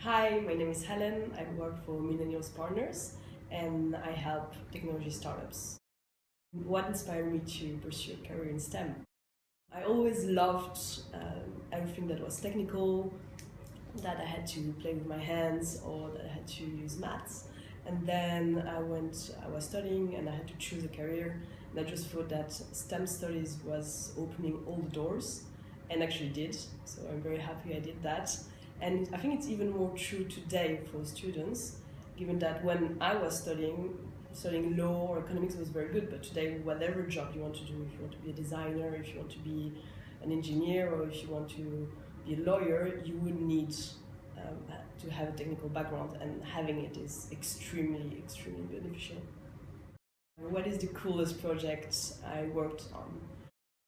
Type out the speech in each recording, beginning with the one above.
Hi, my name is Helen. I work for Millennials Partners and I help technology startups. What inspired me to pursue a career in STEM? I always loved everything that was technical, that I had to play with my hands or that I had to use maths. And then I was studying and I had to choose a career. And I just thought that STEM studies was opening all the doors and actually did. So I'm very happy I did that. And I think it's even more true today for students, given that when I was studying law or economics was very good, but today whatever job you want to do, if you want to be a designer, if you want to be an engineer, or if you want to be a lawyer, you would need to have a technical background, and having it is extremely beneficial. What is the coolest project I worked on?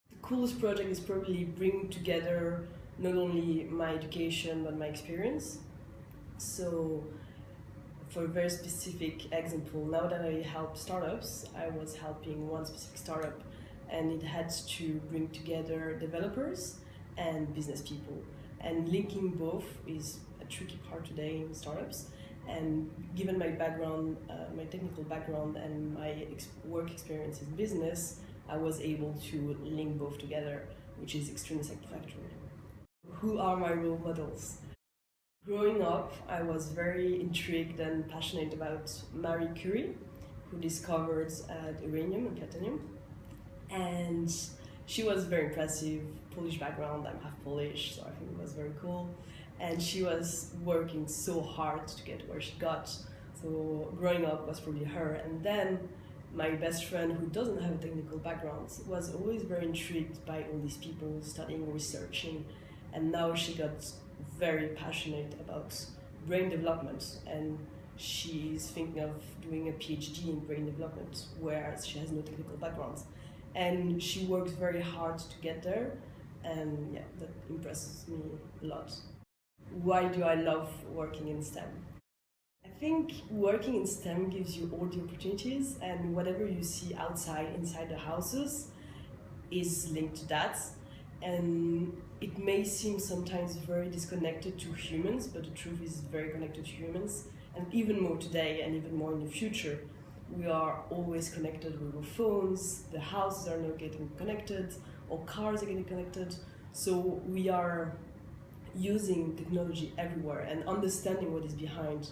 The coolest project is probably bringing together not only my education but my experience. So for a very specific example, now that I help startups, I was helping one specific startup and it had to bring together developers and business people. And linking both is a tricky part today in startups. And given my background, my technical background and my work experience in business, I was able to link both together, which is extremely satisfactory. Who are my role models? Growing up, I was very intrigued and passionate about Marie Curie, who discovered uranium and plutonium. And she was very impressive, Polish background, I'm half Polish, so I think it was very cool. And she was working so hard to get where she got. So growing up was probably her. And then my best friend, who doesn't have a technical background, was always very intrigued by all these people studying, researching. And now she got very passionate about brain development, and she's thinking of doing a PhD in brain development, whereas she has no technical background. And she works very hard to get there, and yeah, that impresses me a lot. Why do I love working in STEM? I think working in STEM gives you all the opportunities, and whatever you see outside, inside the houses, is linked to that. And it may seem sometimes very disconnected to humans, but the truth is very connected to humans, and even more today and even more in the future. We are always connected with our phones, the houses are now getting connected, or cars are getting connected, so we are using technology everywhere, and understanding what is behind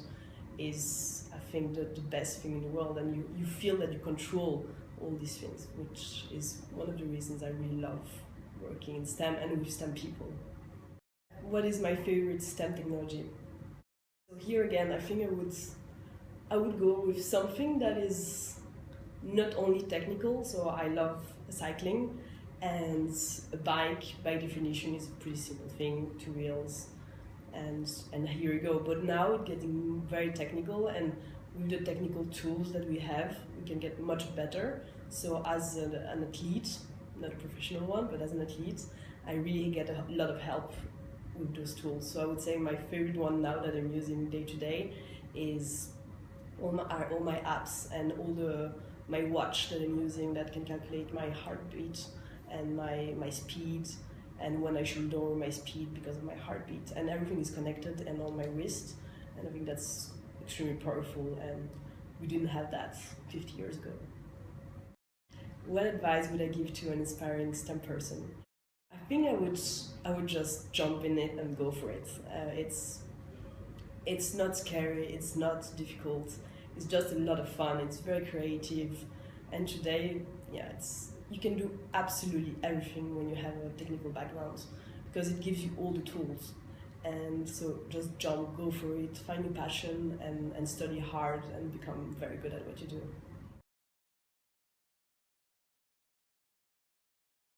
is, I think, the best thing in the world, and you feel that you control all these things, which is one of the reasons I really love working in STEM and with STEM people. What is my favorite STEM technology? So here again, I think I would go with something that is not only technical, so I love cycling, and a bike by definition is a pretty simple thing, two wheels, and here you go. But now it's getting very technical, and with the technical tools that we have, we can get much better. So as an athlete, not a professional one, but as an athlete, I really get a lot of help with those tools. So I would say my favorite one now that I'm using day to day is all my apps and my watch that I'm using that can calculate my heartbeat and my speed, and when I should lower my speed because of my heartbeat, and everything is connected and on my wrist, and I think that's extremely powerful, and we didn't have that 50 years ago. What advice would I give to an inspiring STEM person? I think I would just jump in it and go for it. It's not scary, it's not difficult, it's just a lot of fun, it's very creative, and today, yeah, you can do absolutely everything when you have a technical background, because it gives you all the tools. And so just jump, go for it, find your passion, and study hard and become very good at what you do.